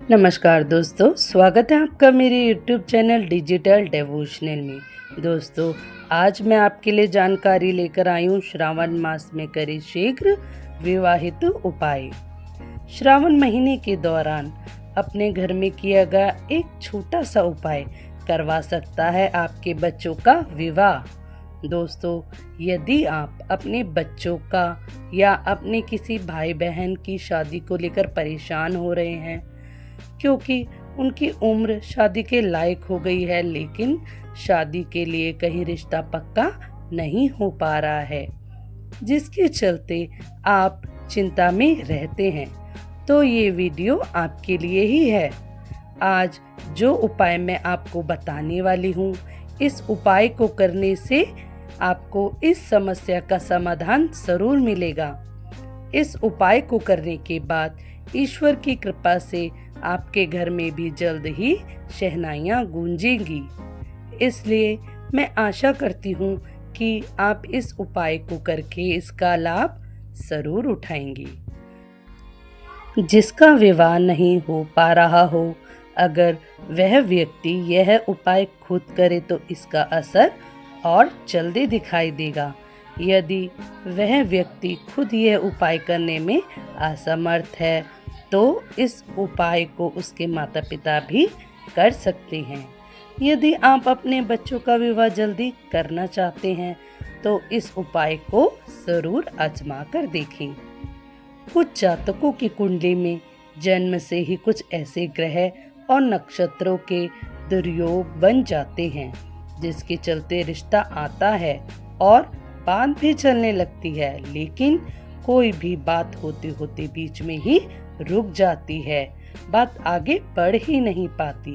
नमस्कार दोस्तों, स्वागत है आपका मेरे YouTube चैनल डिजिटल डिवोशनल में। दोस्तों, आज मैं आपके लिए जानकारी लेकर आई हूँ श्रावण मास में करें शीघ्र विवाहित उपाय। श्रावण महीने के दौरान अपने घर में किया गया एक छोटा सा उपाय करवा सकता है आपके बच्चों का विवाह। दोस्तों, यदि आप अपने बच्चों का या अपने किसी भाई बहन की शादी को लेकर परेशान हो रहे हैं क्योंकि उनकी उम्र शादी के लायक हो गई है, लेकिन शादी के लिए कहीं रिश्ता पक्का नहीं हो पा रहा है, जिसके चलते आप चिंता में रहते हैं, तो ये वीडियो आपके लिए ही है। आज जो उपाय मैं आपको बताने वाली हूँ, इस उपाय को करने से आपको इस समस्या का समाधान जरूर मिलेगा। इस उपाय को करने के बाद ईश्वर की कृपा से आपके घर में भी जल्द ही शहनाइयाँ गूंजेंगी। इसलिए मैं आशा करती हूँ कि आप इस उपाय को करके इसका लाभ जरूर उठाएंगी। जिसका विवाह नहीं हो पा रहा हो, अगर वह व्यक्ति यह उपाय खुद करे तो इसका असर और जल्दी दिखाई देगा। यदि वह व्यक्ति खुद यह उपाय करने में असमर्थ है तो इस उपाय को उसके माता पिता भी कर सकते हैं। यदि आप अपने बच्चों का विवाह जल्दी करना चाहते हैं तो इस उपाय को जरूर आजमा कर देखें। कुछ जातकों की कुंडली में जन्म से ही कुछ ऐसे ग्रह और नक्षत्रों के दुर्योग बन जाते हैं, जिसके चलते रिश्ता आता है और बात भी चलने लगती है, लेकिन कोई भी बात होते होते बीच में ही रुक जाती है। बात आगे बढ़ ही नहीं पाती,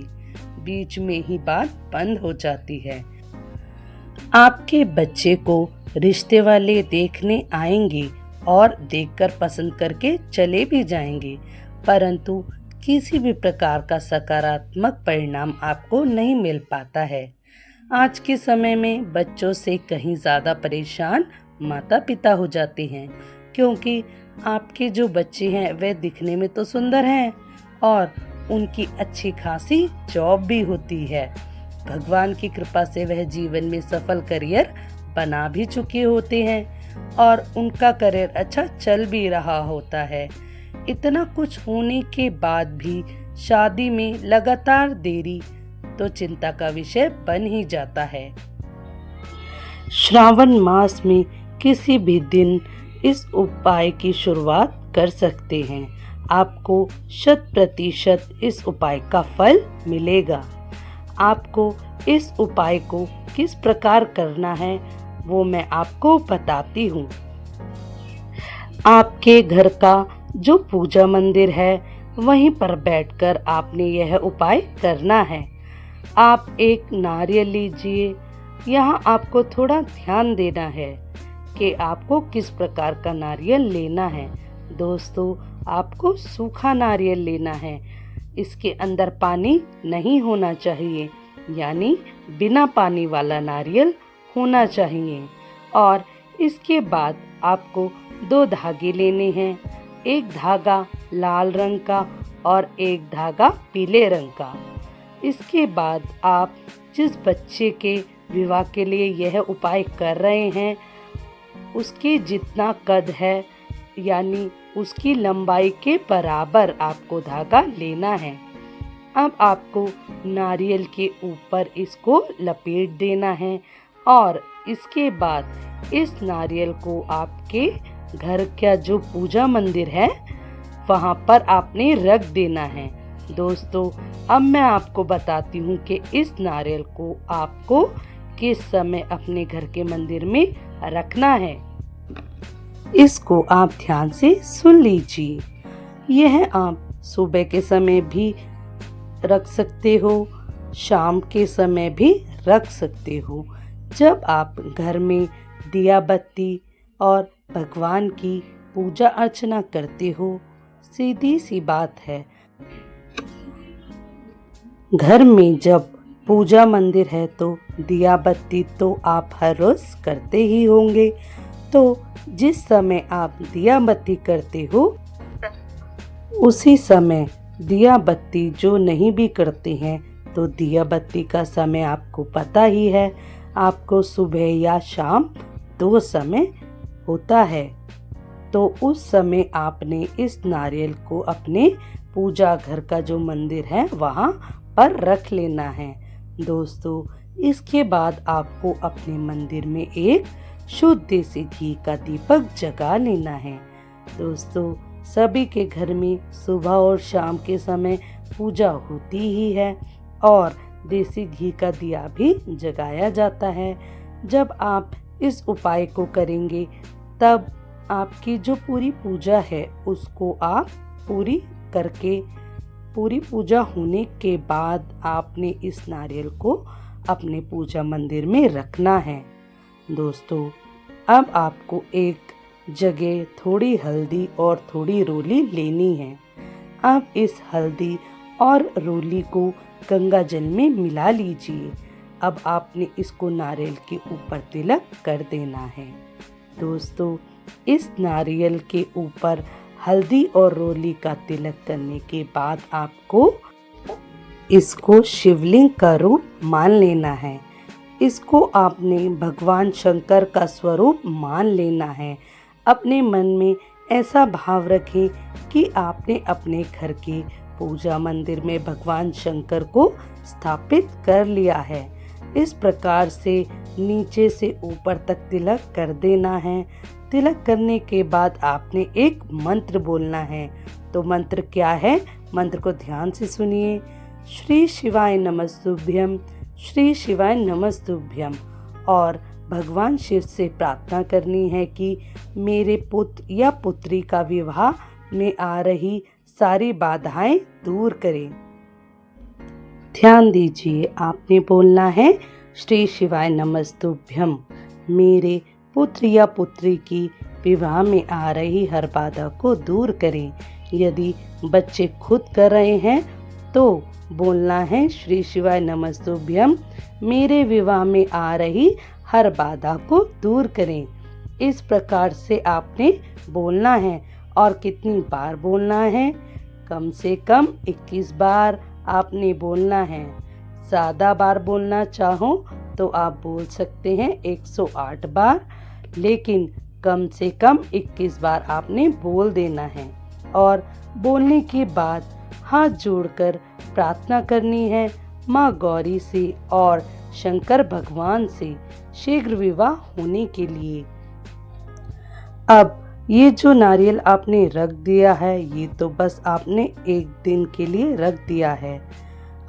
बीच में ही बात बंद हो जाती है। आपके बच्चे को रिश्ते वाले देखने आएंगे और देखकर पसंद करके चले भी जाएंगे, परंतु किसी भी प्रकार का सकारात्मक परिणाम आपको नहीं मिल पाता है। आज के समय में बच्चों से कहीं ज़्यादा परेशान माता पिता हो जाते हैं, क्योंकि आपके जो बच्चे हैं वह दिखने में तो सुंदर हैं और उनकी अच्छी खासी जॉब भी होती है। भगवान की कृपा से वह जीवन में सफल करियर बना भी चुके होते हैं और उनका करियर अच्छा चल भी रहा होता है। इतना कुछ होने के बाद भी शादी में लगातार देरी तो चिंता का विषय बन ही जाता है। श्रावण मास में किसी भी दिन इस उपाय की शुरुआत कर सकते हैं। आपको 100% इस उपाय का फल मिलेगा। आपको इस उपाय को किस प्रकार करना है वो मैं आपको बताती हूँ। आपके घर का जो पूजा मंदिर है वहीं पर बैठकर आपने यह उपाय करना है। आप एक नारियल लीजिए। यहाँ आपको थोड़ा ध्यान देना है कि आपको किस प्रकार का नारियल लेना है। दोस्तों, आपको सूखा नारियल लेना है। इसके अंदर पानी नहीं होना चाहिए, यानी बिना पानी वाला नारियल होना चाहिए। और इसके बाद आपको 2 धागे लेने हैं, एक धागा लाल रंग का और एक धागा पीले रंग का। इसके बाद आप जिस बच्चे के विवाह के लिए यह उपाय कर रहे हैं उसके जितना कद है, यानी उसकी लंबाई के बराबर आपको धागा लेना है। अब आपको नारियल के ऊपर इसको लपेट देना है और इसके बाद इस नारियल को आपके घर का जो पूजा मंदिर है वहाँ पर आपने रख देना है। दोस्तों, अब मैं आपको बताती हूँ कि इस नारियल को आपको किस समय अपने घर के मंदिर में रखना है। इसको आप ध्यान से सुन लीजिए। यह आप सुबह के समय भी रख सकते हो, शाम के समय भी रख सकते हो। जब आप घर में दिया बत्ती और भगवान की पूजा अर्चना करते हो, सीधी सी बात है, घर में जब पूजा मंदिर है तो दिया बत्ती तो आप हर रोज करते ही होंगे। तो जिस समय आप दिया बत्ती करते हो उसी समय दिया बत्ती जो नहीं भी करते हैं तो दिया बत्ती का समय आपको पता ही है, आपको सुबह या शाम 2 समय होता है। तो उस समय आपने इस नारियल को अपने पूजा घर का जो मंदिर है वहाँ पर रख लेना है। दोस्तों, इसके बाद आपको अपने मंदिर में एक शुद्ध देसी घी का दीपक जगा लेना है। दोस्तों, सभी के घर में सुबह और शाम के समय पूजा होती ही है और देसी घी का दिया भी जगाया जाता है। जब आप इस उपाय को करेंगे तब आपकी जो पूरी पूजा है उसको आप पूरी पूजा होने के बाद आपने इस नारियल को अपने पूजा मंदिर में रखना है। दोस्तों, अब आपको एक जगह थोड़ी हल्दी और थोड़ी रोली लेनी है। अब इस हल्दी और रोली को गंगा जल में मिला लीजिए। अब आपने इसको नारियल के ऊपर तिलक कर देना है। दोस्तों, इस नारियल के ऊपर हल्दी और रोली का तिलक करने के बाद आपको इसको शिवलिंग का रूप मान लेना है। इसको आपने भगवान शंकर का स्वरूप मान लेना है। अपने मन में ऐसा भाव रखें कि आपने अपने घर के पूजा मंदिर में भगवान शंकर को स्थापित कर लिया है। इस प्रकार से नीचे से ऊपर तक तिलक कर देना है। तिलक करने के बाद आपने एक मंत्र बोलना है। तो मंत्र क्या है? मंत्र को ध्यान से सुनिए। श्री शिवाय नमस्तुभ्यम, श्री शिवाय नमस्तुभ्यम। और भगवान शिव से प्रार्थना करनी है कि मेरे पुत्र या पुत्री का विवाह में आ रही सारी बाधाएं दूर करें। ध्यान दीजिए, आपने बोलना है श्री शिवाय नमस्तुभ्यम, मेरे पुत्र या पुत्री की विवाह में आ रही हर बाधा को दूर करें। यदि बच्चे खुद कर रहे हैं तो बोलना है श्री शिवाय नमस्तुभ्यम, मेरे विवाह में आ रही हर बाधा को दूर करें। इस प्रकार से आपने बोलना है। और कितनी बार बोलना है? कम से कम 21 बार आपने बोलना है। ज़्यादा बार बोलना चाहो तो आप बोल सकते हैं 108 बार, लेकिन कम से कम 21 बार आपने बोल देना है। और बोलने के बाद हाथ जोड़कर प्रार्थना करनी है माँ गौरी से और शंकर भगवान से शीघ्र विवाह होने के लिए। अब ये जो नारियल आपने रख दिया है, ये तो बस आपने एक दिन के लिए रख दिया है।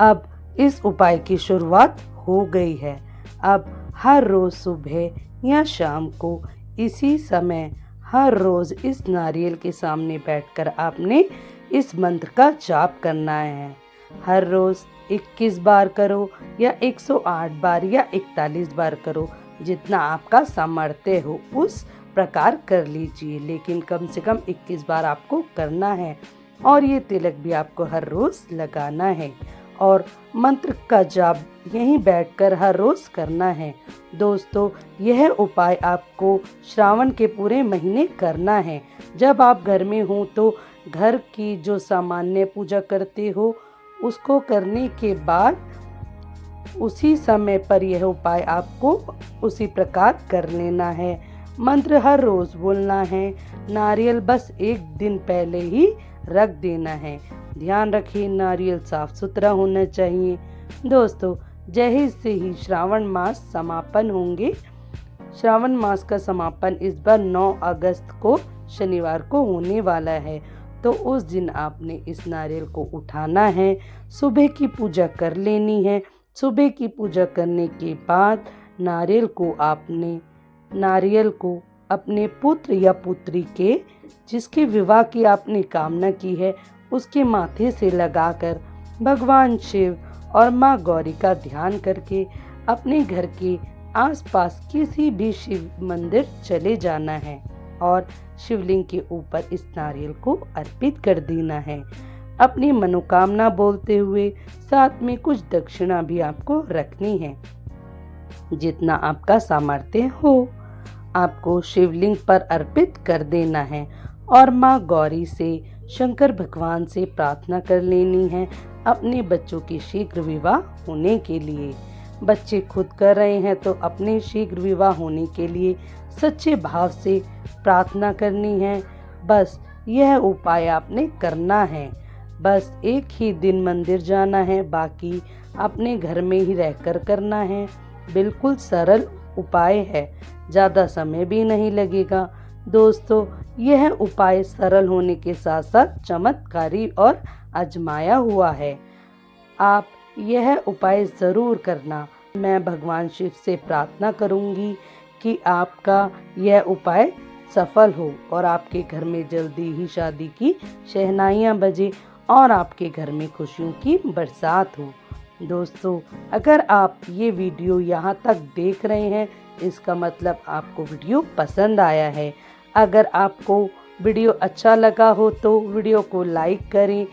अब इस उपाय की शुरुआत हो गई है। अब हर रोज सुबह या शाम को इसी समय हर रोज इस नारियल के सामने बैठकर आपने इस मंत्र का जाप करना है। हर रोज 21 बार करो या 108 बार या 41 बार करो, जितना आपका सामर्थ्य हो उस प्रकार कर लीजिए, लेकिन कम से कम 21 बार आपको करना है। और ये तिलक भी आपको हर रोज लगाना है और मंत्र का जाप यहीं बैठकर हर रोज करना है। दोस्तों, यह उपाय आपको श्रावण के पूरे महीने करना है। जब आप घर में हो तो घर की जो सामान्य पूजा करते हो उसको करने के बाद उसी समय पर यह उपाय आपको उसी प्रकार कर लेना है। मंत्र हर रोज बोलना है। नारियल बस एक दिन पहले ही रख देना है। ध्यान रखिए, नारियल साफ सुथरा होना चाहिए। दोस्तों, जहिर से ही श्रावण मास समापन होंगे। श्रावण मास का समापन इस बार 9 अगस्त को शनिवार को होने वाला है। तो उस दिन आपने इस नारियल को उठाना है, सुबह की पूजा कर लेनी है। सुबह की पूजा करने के बाद नारियल को अपने पुत्र या पुत्री के जिसके विवाह की आपने कामना की है उसके माथे से लगाकर भगवान शिव और माँ गौरी का ध्यान करके अपने घर के आसपास किसी भी शिव मंदिर चले जाना है और शिवलिंग के ऊपर इस नारियल को अर्पित कर देना है, अपनी मनोकामना बोलते हुए। साथ में कुछ दक्षिणा भी आपको रखनी है, जितना आपका सामर्थ्य हो आपको शिवलिंग पर अर्पित कर देना है और माँ गौरी से शंकर भगवान से प्रार्थना कर लेनी है अपने बच्चों के शीघ्र विवाह होने के लिए। बच्चे खुद कर रहे हैं तो अपने शीघ्र विवाह होने के लिए सच्चे भाव से प्रार्थना करनी है। बस यह उपाय आपने करना है। बस एक ही दिन मंदिर जाना है, बाकी अपने घर में ही रहकर करना है। बिल्कुल सरल उपाय है, ज़्यादा समय भी नहीं लगेगा। दोस्तों, यह उपाय सरल होने के साथ साथ चमत्कारी और आजमाया हुआ है। आप यह उपाय ज़रूर करना। मैं भगवान शिव से प्रार्थना करूंगी कि आपका यह उपाय सफल हो और आपके घर में जल्दी ही शादी की शहनाइयाँ बजे और आपके घर में खुशियों की बरसात हो। दोस्तों, अगर आप ये वीडियो यहाँ तक देख रहे हैं, इसका मतलब आपको वीडियो पसंद आया है। अगर आपको वीडियो अच्छा लगा हो तो वीडियो को लाइक करें,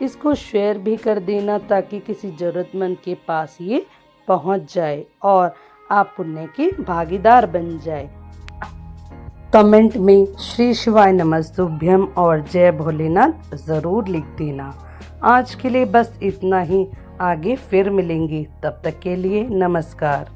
इसको शेयर भी कर देना ताकि किसी ज़रूरतमंद के पास ये पहुंच जाए और आप पुण्य के भागीदार बन जाए। कमेंट में श्री शिवाय नमस्तुभ्यम और जय भोलेनाथ ज़रूर लिख देना। आज के लिए बस इतना ही, आगे फिर मिलेंगे, तब तक के लिए नमस्कार।